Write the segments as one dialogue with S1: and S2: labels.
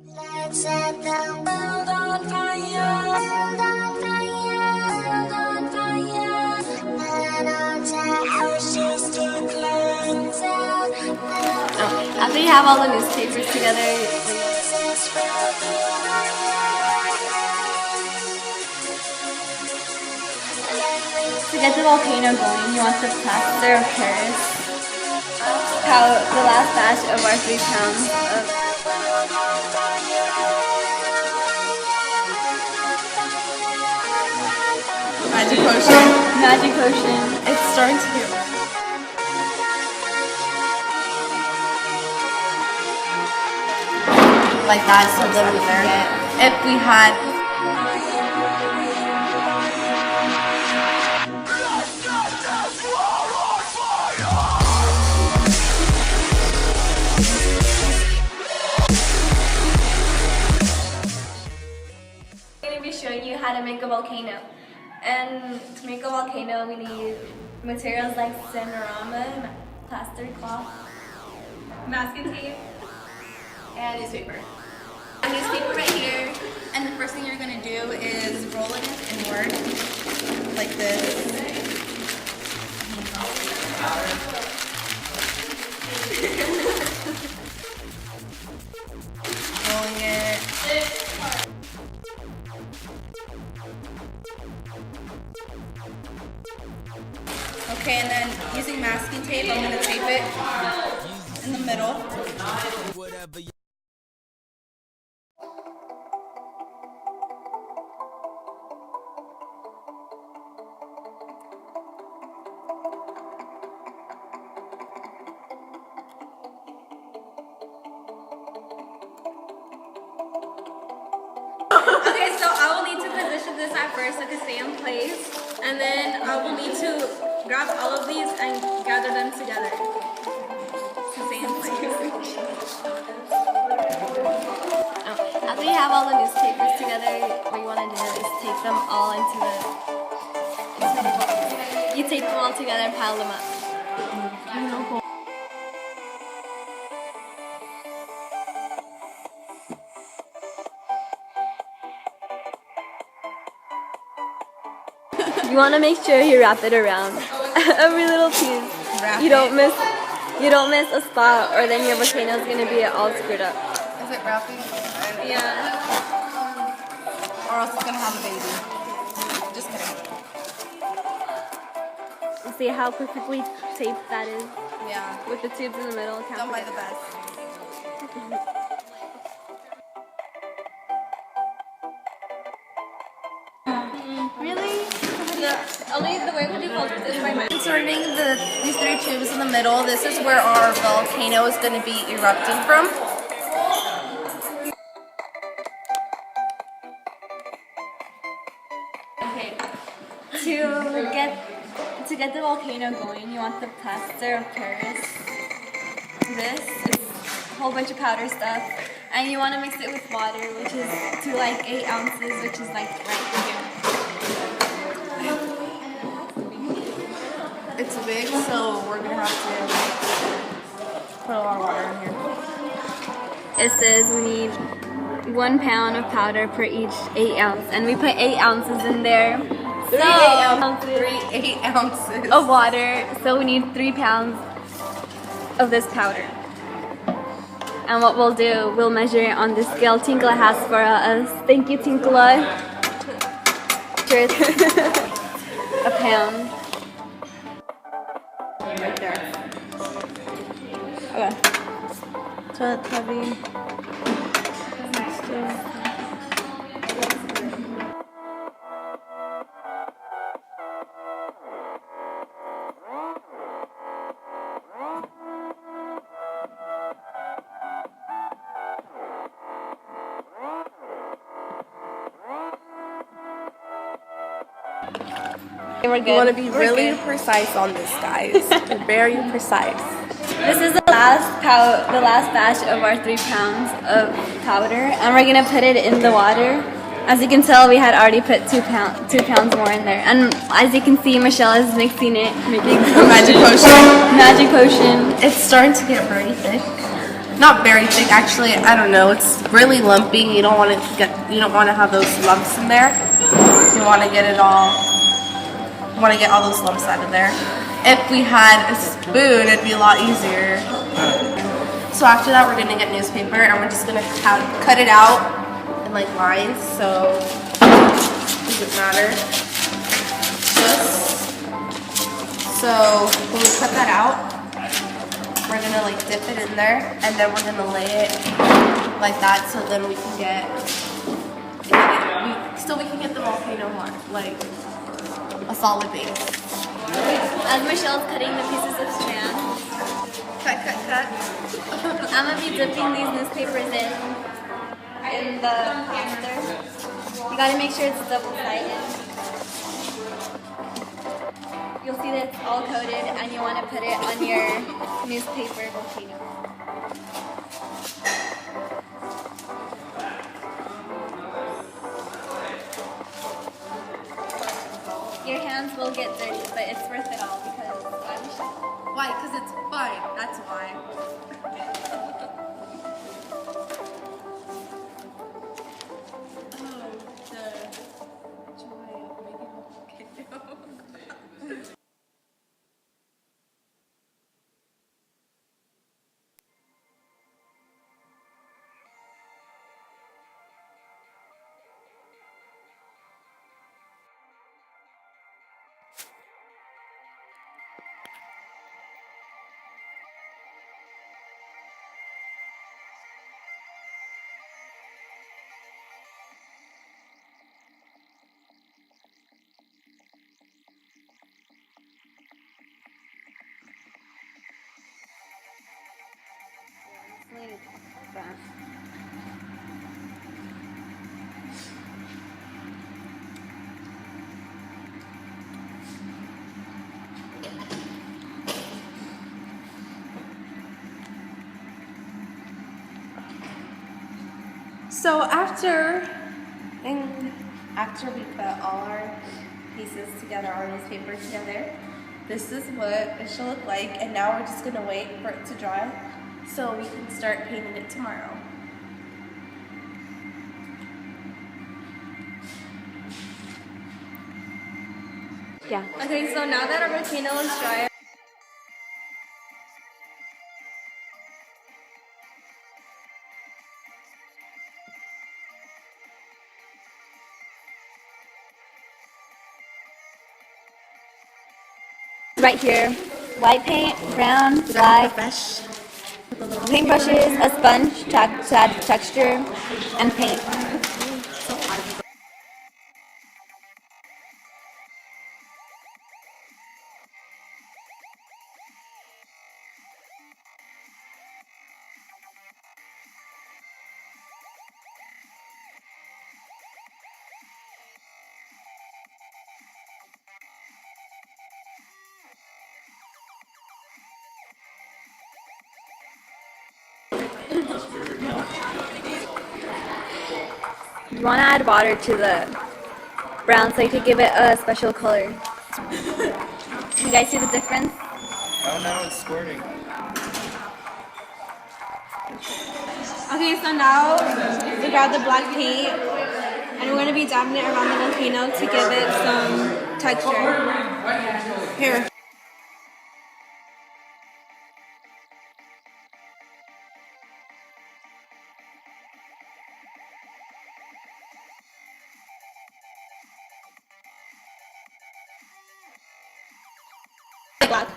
S1: Let's set the world on fire, world on fire, world on fire. Head on to houses to cleanse out.
S2: After you have all the newspapers together, to get the volcano going, you want the plaster of Paris. How the last batch of our 3 pounds of
S3: Magic potion.
S2: magic potion.
S3: It's starting to get. Like that, so that we there. If we had.
S2: I'm going to be showing you how to make a volcano. And to make a volcano, we need materials like Cinerama, plaster cloth, masking tape, and newspaper.
S3: A newspaper right here, and the first thing you're gonna do is roll it inward, like this. Rolling it. Okay, and then using masking tape, I'm gonna tape it in the middle.
S2: Okay, so I will need to position this at first so it can stay in place. And then I will need to grab all of these and gather them together to stay in place. After you have all the newspapers together, what you want to do is tape them all into the box. You tape them all together and pile them up. You want to make sure you wrap it around every little piece. You don't miss a spot, or then your volcano is gonna be all screwed up.
S3: Is it wrapping?
S2: Yeah.
S3: Or else it's gonna have a baby. Just kidding.
S2: See how perfectly taped that is
S3: Yeah.
S2: with the tubes in the middle.
S3: Done by the best.
S2: Really? Only the way we do both is by my.
S3: Inserting these 3 tubes in the middle, this is where our volcano is going to be erupting from.
S2: Okay. To get the volcano going, you want the plaster of Paris. This is a whole bunch of powder stuff, and you want to mix it with water, which is to like 8 ounces, which is like right here.
S3: It's big, so we're going to have to put a lot of water in here.
S2: It says we need 1 pound of powder per each 8 ounce, and we put 8 ounces in there.
S3: 3 8 ounces
S2: of water, so we need 3 pounds of this powder. And what we'll do, we'll measure it on the scale Tinkla has for us. Thank you, Tinkla. Cheers. A pound. Right there. Okay. So that's heavy. We're good.
S3: You want to be really precise on this, guys. Very precise.
S2: This is the last batch of our 3 pounds of powder, and we're gonna put it in the water. As you can tell, we had already put 2 pounds more in there, and as you can see, Michelle is mixing it, making
S3: Magic potion.
S2: magic potion.
S3: It's starting to get very thick.
S4: not very thick actually. I don't know. It's really lumpy. You don't want to have those lumps in there. You want to get all those lumps out of there. If we had a spoon, it'd be a lot easier. So after that, we're gonna get newspaper and we're just gonna cut it out in like lines. So it doesn't matter. So when we cut that out, we're gonna like dip it in there and then we're gonna lay it like that so then we can get the volcano like a solid base.
S2: As Michelle's cutting the pieces of strand,
S4: Cut.
S2: I'm gonna be dipping these newspapers in the pasta. You gotta make sure it's double-sided. You'll see that it's all coated and you want to put it on your newspaper volcano. Your hands will get dirty, but it's worth it all because why we should.
S4: Why? Because it's fun. That's why. So after we put all our pieces together, our newspaper together, this is what it should look like. And now we're just gonna wait for it to dry so we can start painting it tomorrow.
S2: Yeah.
S3: Okay, so now that our volcano is dry,
S2: Right here, white paint, brown, black, paintbrushes, a sponge to add texture, and paint. You want to add water to the brown so you could give it a special color. You guys see the difference?
S5: Oh no, it's squirting.
S3: okay, so now we grab the black paint and we're going to be dabbing it around the volcano to give it some texture. Here. Black.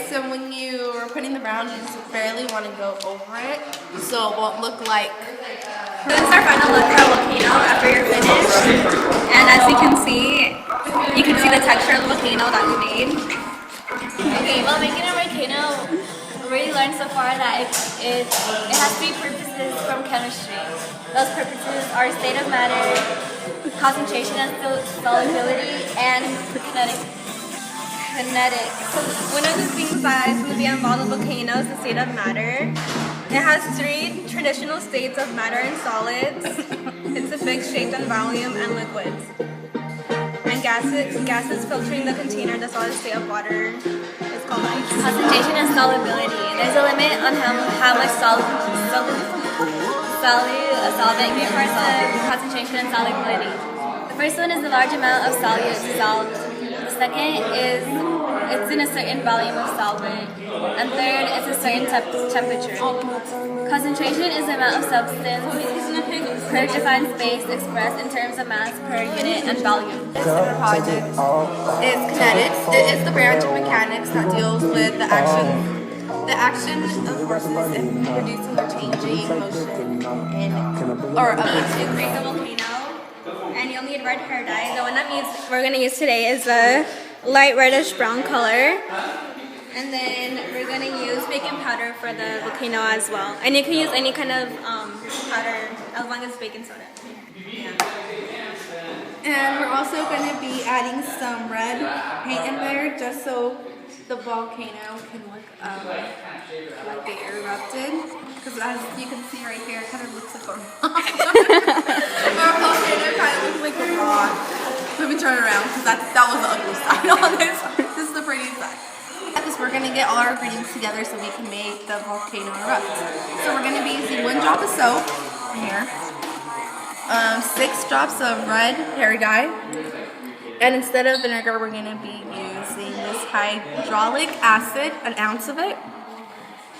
S4: So when you are putting the brown, you just barely want to go over it so it won't look like...
S2: This is our final look at our volcano after you're finished. And as you can see the texture of the volcano that we made. Okay, while making a volcano, we really learned so far that it has three purposes from chemistry. Those purposes are state of matter, concentration and solubility, and kinetics.
S3: One of the things that is going to be involved in the volcano is the state of matter. It has three traditional states of matter and solids. It's a fixed, shape, and volume, and liquids. And gases filtering the container, the solid state of water is called ice.
S2: Concentration and solubility. There's a limit on how much solvent refers to concentration and solubility. The first one is the large amount of solute dissolved. The second is it's in a certain volume of solvent. And third, it's a certain temperature. Concentration is the amount of substance per defined space expressed in terms of mass per unit and volume.
S4: Project is kinetics. It is the branch of mechanics that deals with the action of forces in producing or changing motion
S3: To create the volcano, and you'll need red hair dye. The one that we're gonna use today is a light reddish brown color. And then we're gonna use baking powder for the volcano as well. And you can use any kind of powder as long as it's baking soda.
S4: And we're also going to be adding some red paint in there just so the volcano can look like it erupted. Because as you can see right here, it kind of looks like a rock. Our volcano kind of looks like a rock. Let me turn around because that was the ugly side on this. This is the pretty side. Because we're going to get all our ingredients together so we can make the volcano erupt. So we're going to be using 1 drop of soap in here. 6 drops of red hair dye, and instead of vinegar we're going to be using this hydraulic acid, an ounce of it,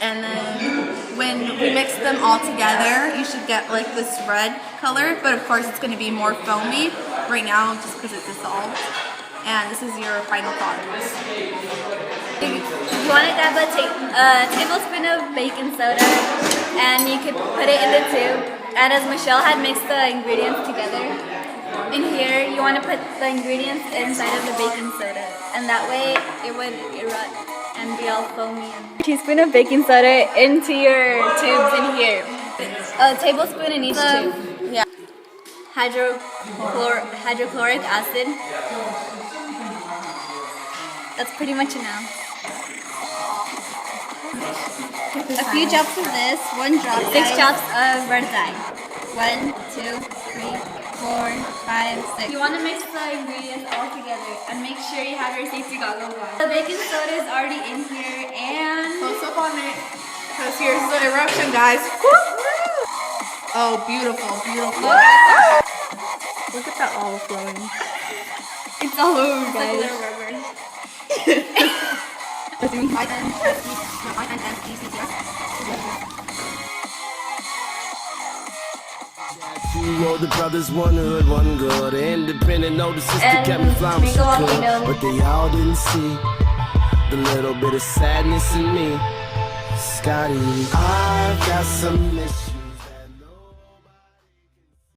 S4: and then when we mix them all together you should get like this red color, but of course it's going to be more foamy right now just because it dissolves, and this is your final product.
S2: You want to grab a tablespoon of baking soda and you could put it in the tube. And as Michelle had mixed the ingredients together, in here you want to put the ingredients inside of the baking soda, and that way it would erupt and be all foamy. A teaspoon of baking soda into your tubes in here. A tablespoon in each tube.
S4: Yeah.
S2: Hydrochloric acid. That's pretty much enough.
S3: A few drops of this, 1 drop.
S2: 6 drops of red dye.
S3: 1, 2, 3, 4, 5, 6.
S2: You want to mix the ingredients all together and make sure you have your safety goggles on. The baking soda is already in here and
S4: Close up on it because here's the eruption, guys. Oh, beautiful, beautiful. Look at that all flowing.
S2: it's all over,
S3: Like a
S2: guys.
S3: little rubber.
S6: Two older brothers, one hood, one good. Independent, older sister
S2: And
S6: kept me flying with
S2: Sprinkle
S6: some
S2: Volcano.
S6: good. But they all didn't see the little bit of sadness in me. Scotty, I've got some issues.